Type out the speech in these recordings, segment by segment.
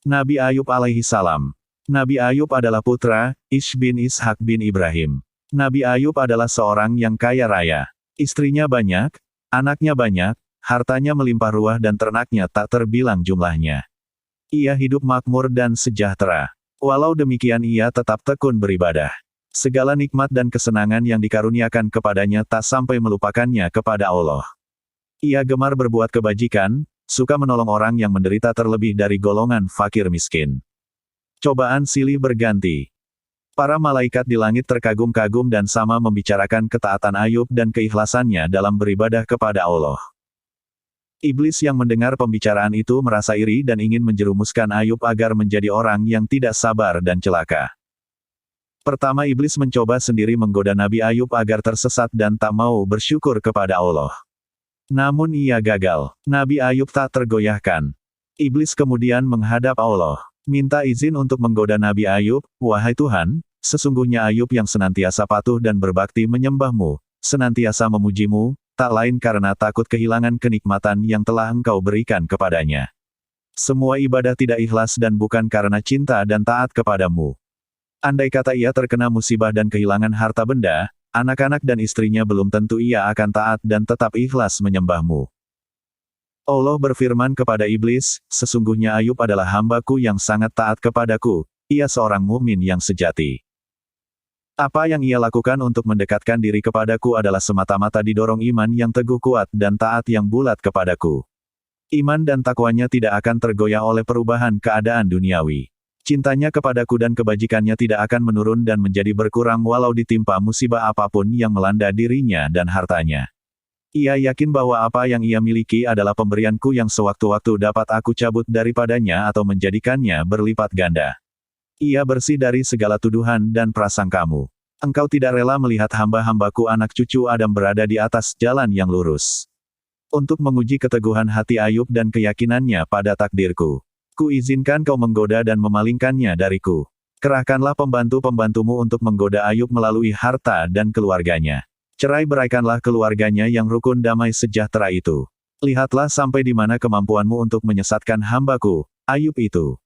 Nabi Ayub alaihi salam. Nabi Ayub adalah putra Ish bin Ishak bin Ibrahim. Nabi Ayub adalah seorang yang kaya raya. Istrinya banyak, anaknya banyak, hartanya melimpah ruah dan ternaknya tak terbilang jumlahnya. Ia hidup makmur dan sejahtera. Walau demikian ia tetap tekun beribadah. Segala nikmat dan kesenangan yang dikaruniakan kepadanya tak sampai melupakannya kepada Allah. Ia gemar berbuat kebajikan, suka menolong orang yang menderita terlebih dari golongan fakir miskin. Cobaan silih berganti. Para malaikat di langit terkagum-kagum dan sama membicarakan ketaatan Ayub dan keikhlasannya dalam beribadah kepada Allah. Iblis yang mendengar pembicaraan itu merasa iri dan ingin menjerumuskan Ayub agar menjadi orang yang tidak sabar dan celaka. Pertama iblis mencoba sendiri menggoda Nabi Ayub agar tersesat dan tak mau bersyukur kepada Allah. Namun ia gagal. Nabi Ayub tak tergoyahkan. Iblis kemudian menghadap Allah. Minta izin untuk menggoda Nabi Ayub, "Wahai Tuhan, sesungguhnya Ayub yang senantiasa patuh dan berbakti menyembah-Mu, senantiasa memuji-Mu, tak lain karena takut kehilangan kenikmatan yang telah Engkau berikan kepadanya. Semua ibadah tidak ikhlas dan bukan karena cinta dan taat kepadamu. Andai kata ia terkena musibah dan kehilangan harta benda, anak-anak dan istrinya belum tentu ia akan taat dan tetap ikhlas menyembah-Mu." Allah berfirman kepada iblis, "Sesungguhnya Ayub adalah hamba-Ku yang sangat taat kepadaku, ia seorang mukmin yang sejati. Apa yang ia lakukan untuk mendekatkan diri kepadaku adalah semata-mata didorong iman yang teguh kuat dan taat yang bulat kepadaku. Iman dan takwanya tidak akan tergoyah oleh perubahan keadaan duniawi. Cintanya kepadaku dan kebajikannya tidak akan menurun dan menjadi berkurang walau ditimpa musibah apapun yang melanda dirinya dan hartanya. Ia yakin bahwa apa yang ia miliki adalah pemberianku yang sewaktu-waktu dapat aku cabut daripadanya atau menjadikannya berlipat ganda. Ia bersih dari segala tuduhan dan prasangkamu. Engkau tidak rela melihat hamba-hambaku anak cucu Adam berada di atas jalan yang lurus. Untuk menguji keteguhan hati Ayub dan keyakinannya pada takdirku, kuizinkan kau menggoda dan memalingkannya dariku. Kerahkanlah pembantu-pembantumu untuk menggoda Ayub melalui harta dan keluarganya. Cerai-beraikanlah keluarganya yang rukun damai sejahtera itu. Lihatlah sampai di mana kemampuanmu untuk menyesatkan hambaku, Ayub itu."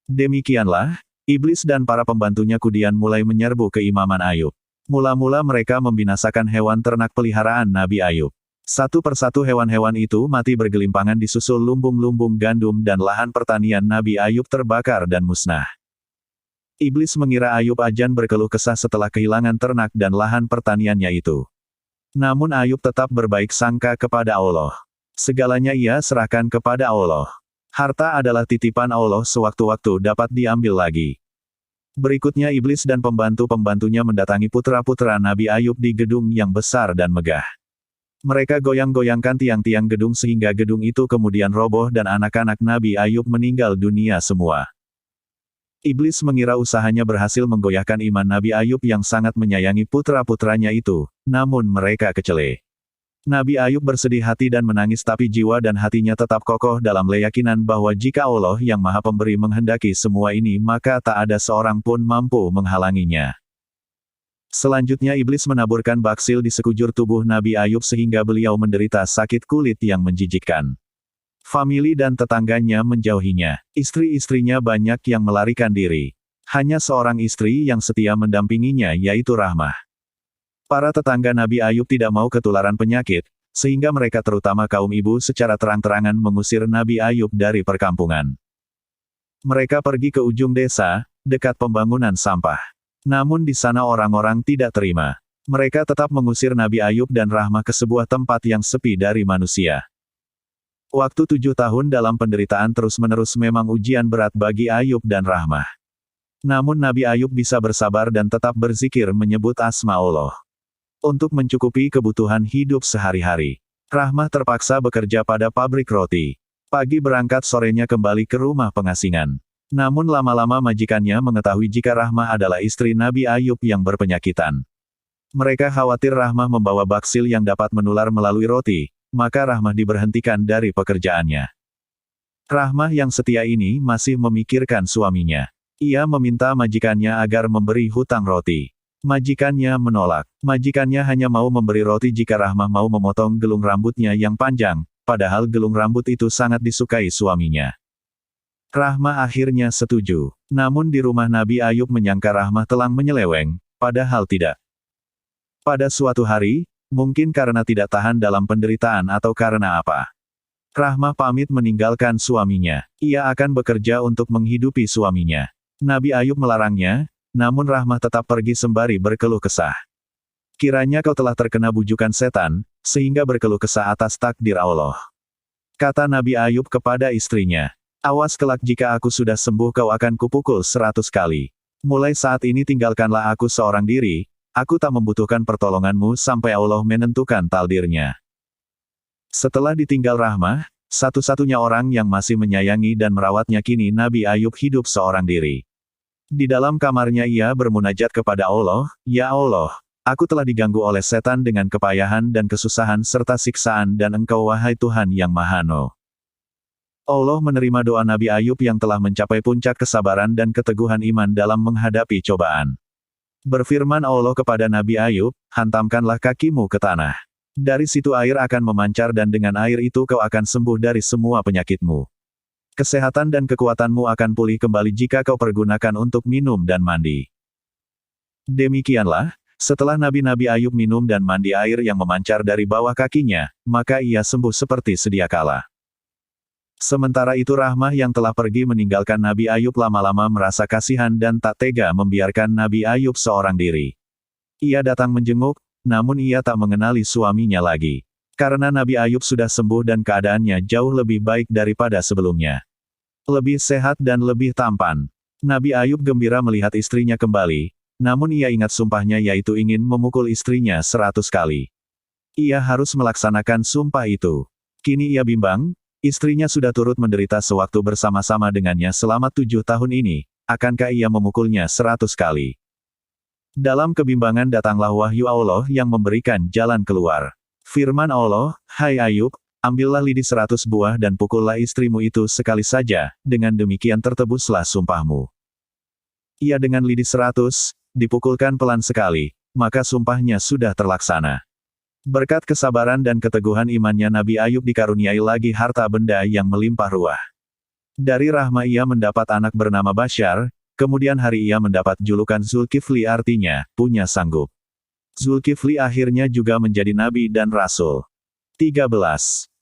Demikianlah, iblis dan para pembantunya kemudian mulai menyerbu keimaman Ayub. Mula-mula mereka membinasakan hewan ternak peliharaan Nabi Ayub. Satu persatu hewan-hewan itu mati bergelimpangan disusul lumbung-lumbung gandum dan lahan pertanian Nabi Ayub terbakar dan musnah. Iblis mengira Ayub ajan berkeluh kesah setelah kehilangan ternak dan lahan pertaniannya itu. Namun Ayub tetap berbaik sangka kepada Allah. Segalanya ia serahkan kepada Allah. Harta adalah titipan Allah, sewaktu-waktu dapat diambil lagi. Berikutnya iblis dan pembantu-pembantunya mendatangi putra-putra Nabi Ayub di gedung yang besar dan megah. Mereka goyang-goyangkan tiang-tiang gedung sehingga gedung itu kemudian roboh dan anak-anak Nabi Ayub meninggal dunia semua. Iblis mengira usahanya berhasil menggoyahkan iman Nabi Ayub yang sangat menyayangi putra-putranya itu, namun mereka kecele. Nabi Ayub bersedih hati dan menangis tapi jiwa dan hatinya tetap kokoh dalam keyakinan bahwa jika Allah yang Maha Pemberi menghendaki semua ini maka tak ada seorang pun mampu menghalanginya. Selanjutnya iblis menaburkan baksil di sekujur tubuh Nabi Ayub sehingga beliau menderita sakit kulit yang menjijikkan. Famili dan tetangganya menjauhinya. Istri-istrinya banyak yang melarikan diri. Hanya seorang istri yang setia mendampinginya yaitu Rahmah. Para tetangga Nabi Ayub tidak mau ketularan penyakit, sehingga mereka terutama kaum ibu secara terang-terangan mengusir Nabi Ayub dari perkampungan. Mereka pergi ke ujung desa, dekat pembangunan sampah. Namun di sana orang-orang tidak terima. Mereka tetap mengusir Nabi Ayub dan Rahmah ke sebuah tempat yang sepi dari manusia. Waktu 7 tahun dalam penderitaan terus-menerus memang ujian berat bagi Ayub dan Rahmah. Namun Nabi Ayub bisa bersabar dan tetap berzikir menyebut asma Allah. Untuk mencukupi kebutuhan hidup sehari-hari. Rahmah terpaksa bekerja pada pabrik roti. Pagi berangkat sorenya kembali ke rumah pengasingan. Namun lama-lama majikannya mengetahui jika Rahmah adalah istri Nabi Ayub yang berpenyakitan. Mereka khawatir Rahmah membawa baksil yang dapat menular melalui roti. Maka Rahmah diberhentikan dari pekerjaannya. Rahmah yang setia ini masih memikirkan suaminya. Ia meminta majikannya agar memberi hutang roti. Majikannya menolak. Majikannya hanya mau memberi roti jika Rahmah mau memotong gelung rambutnya yang panjang, padahal gelung rambut itu sangat disukai suaminya. Rahmah akhirnya setuju. Namun di rumah Nabi Ayub menyangka Rahmah telah menyeleweng, padahal tidak. Pada suatu hari, mungkin karena tidak tahan dalam penderitaan atau karena apa, Rahmah pamit meninggalkan suaminya. Ia akan bekerja untuk menghidupi suaminya. Nabi Ayub melarangnya, namun Rahmah tetap pergi sembari berkeluh kesah. Kiranya kau telah terkena bujukan setan, sehingga berkeluh kesah atas takdir Allah. Kata Nabi Ayub kepada istrinya, awas kelak jika aku sudah sembuh kau akan kupukul 100 kali. Mulai saat ini tinggalkanlah aku seorang diri, aku tak membutuhkan pertolonganmu sampai Allah menentukan takdirnya. Setelah ditinggal Rahmah, satu-satunya orang yang masih menyayangi dan merawatnya kini Nabi Ayub hidup seorang diri. Di dalam kamarnya ia bermunajat kepada Allah, Ya Allah, aku telah diganggu oleh setan dengan kepayahan dan kesusahan serta siksaan dan Engkau wahai Tuhan yang Mahano. Allah menerima doa Nabi Ayub yang telah mencapai puncak kesabaran dan keteguhan iman dalam menghadapi cobaan. Berfirman Allah kepada Nabi Ayub, hantamkanlah kakimu ke tanah. Dari situ air akan memancar dan dengan air itu kau akan sembuh dari semua penyakitmu. Kesehatan dan kekuatanmu akan pulih kembali jika kau pergunakan untuk minum dan mandi. Demikianlah, setelah Nabi Ayub minum dan mandi air yang memancar dari bawah kakinya, maka ia sembuh seperti sedia kala. Sementara itu Rahmah yang telah pergi meninggalkan Nabi Ayub lama-lama merasa kasihan dan tak tega membiarkan Nabi Ayub seorang diri. Ia datang menjenguk, namun ia tak mengenali suaminya lagi. Karena Nabi Ayub sudah sembuh dan keadaannya jauh lebih baik daripada sebelumnya. Lebih sehat dan lebih tampan. Nabi Ayub gembira melihat istrinya kembali, namun ia ingat sumpahnya yaitu ingin memukul istrinya 100 kali. Ia harus melaksanakan sumpah itu. Kini ia bimbang, istrinya sudah turut menderita sewaktu bersama-sama dengannya selama 7 tahun ini, akankah ia memukulnya 100 kali? Dalam kebimbangan datanglah wahyu Allah yang memberikan jalan keluar. Firman Allah, Hai Ayub, ambillah lidi 100 buah dan pukullah istrimu itu sekali saja, dengan demikian tertebuslah sumpahmu. Ia dengan lidi 100, dipukulkan pelan sekali, maka sumpahnya sudah terlaksana. Berkat kesabaran dan keteguhan imannya Nabi Ayub dikaruniai lagi harta benda yang melimpah ruah. Dari Rahmah ia mendapat anak bernama Bashar, kemudian hari ia mendapat julukan Zulkifli artinya, punya sanggup. Zulkifli akhirnya juga menjadi nabi dan rasul. 13.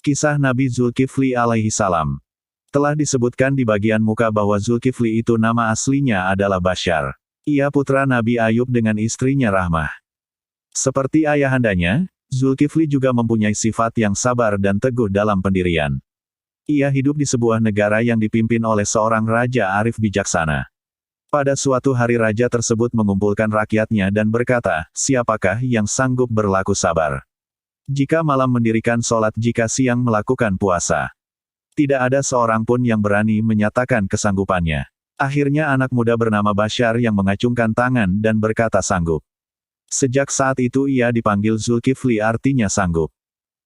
Kisah Nabi Zulkifli alaihi salam. Telah disebutkan di bagian muka bahwa Zulkifli itu nama aslinya adalah Bashar. Ia putra Nabi Ayub dengan istrinya Rahmah. Seperti ayahandanya, Zulkifli juga mempunyai sifat yang sabar dan teguh dalam pendirian. Ia hidup di sebuah negara yang dipimpin oleh seorang raja arif bijaksana. Pada suatu hari raja tersebut mengumpulkan rakyatnya dan berkata, siapakah yang sanggup berlaku sabar? Jika malam mendirikan sholat, jika siang melakukan puasa. Tidak ada seorang pun yang berani menyatakan kesanggupannya. Akhirnya anak muda bernama Bashar yang mengacungkan tangan dan berkata sanggup. Sejak saat itu ia dipanggil Zulkifli artinya sanggup.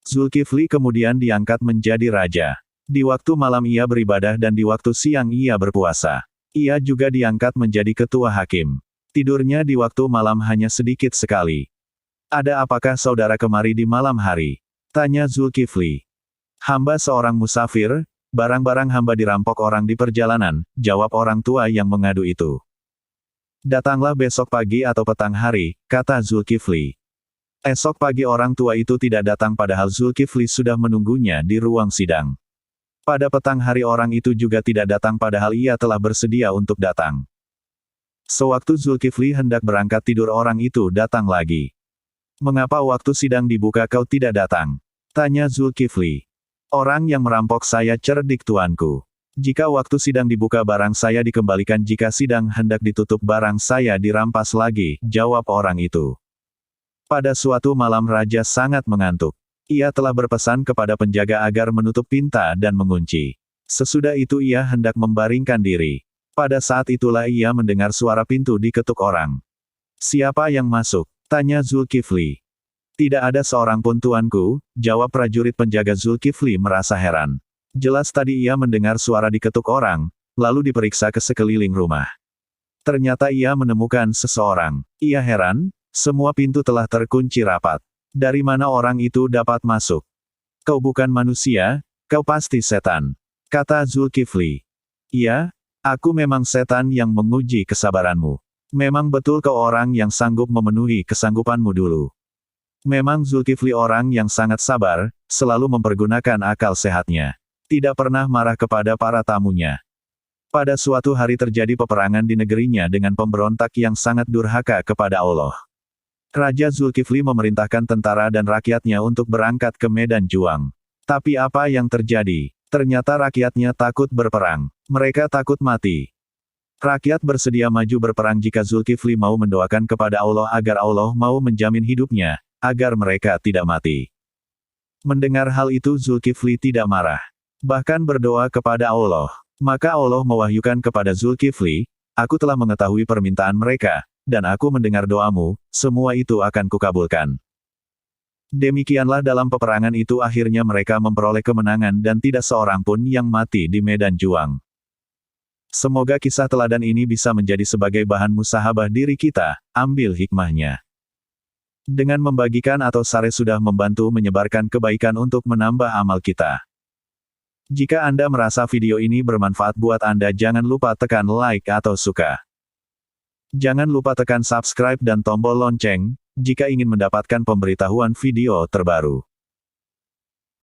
Zulkifli kemudian diangkat menjadi raja. Di waktu malam ia beribadah dan di waktu siang ia berpuasa. Ia juga diangkat menjadi ketua hakim. Tidurnya di waktu malam hanya sedikit sekali. Ada apakah saudara kemari di malam hari? Tanya Zulkifli. Hamba seorang musafir, barang-barang hamba dirampok orang di perjalanan, jawab orang tua yang mengadu itu. Datanglah besok pagi atau petang hari, kata Zulkifli. Esok pagi orang tua itu tidak datang padahal Zulkifli sudah menunggunya di ruang sidang. Pada petang hari orang itu juga tidak datang padahal ia telah bersedia untuk datang. Sewaktu Zulkifli hendak berangkat tidur orang itu datang lagi. Mengapa waktu sidang dibuka kau tidak datang? Tanya Zulkifli. Orang yang merampok saya cerdik tuanku. Jika waktu sidang dibuka barang saya dikembalikan, jika sidang hendak ditutup barang saya dirampas lagi, jawab orang itu. Pada suatu malam raja sangat mengantuk. Ia telah berpesan kepada penjaga agar menutup pintu dan mengunci. Sesudah itu ia hendak membaringkan diri. Pada saat itulah ia mendengar suara pintu diketuk orang. Siapa yang masuk? Tanya Zulkifli. Tidak ada seorang pun tuanku, jawab prajurit penjaga. Zulkifli merasa heran. Jelas tadi ia mendengar suara diketuk orang, lalu diperiksa ke sekeliling rumah. Ternyata ia menemukan seseorang. Ia heran, semua pintu telah terkunci rapat. Dari mana orang itu dapat masuk? Kau bukan manusia, kau pasti setan, kata Zulkifli. Iya, aku memang setan yang menguji kesabaranmu. Memang betul kau orang yang sanggup memenuhi kesanggupanmu dulu. Memang Zulkifli orang yang sangat sabar, selalu mempergunakan akal sehatnya. Tidak pernah marah kepada para tamunya. Pada suatu hari terjadi peperangan di negerinya dengan pemberontak yang sangat durhaka kepada Allah. Raja Zulkifli memerintahkan tentara dan rakyatnya untuk berangkat ke medan juang. Tapi apa yang terjadi? Ternyata rakyatnya takut berperang. Mereka takut mati. Rakyat bersedia maju berperang jika Zulkifli mau mendoakan kepada Allah agar Allah mau menjamin hidupnya, agar mereka tidak mati. Mendengar hal itu Zulkifli tidak marah. Bahkan berdoa kepada Allah. Maka Allah mewahyukan kepada Zulkifli, aku telah mengetahui permintaan mereka, dan aku mendengar doamu, semua itu akan kukabulkan. Demikianlah dalam peperangan itu akhirnya mereka memperoleh kemenangan dan tidak seorang pun yang mati di medan juang. Semoga kisah teladan ini bisa menjadi sebagai bahan musahabah diri kita, ambil hikmahnya. Dengan membagikan atau share sudah membantu menyebarkan kebaikan untuk menambah amal kita. Jika Anda merasa video ini bermanfaat buat Anda jangan lupa tekan like atau suka. Jangan lupa tekan subscribe dan tombol lonceng, jika ingin mendapatkan pemberitahuan video terbaru.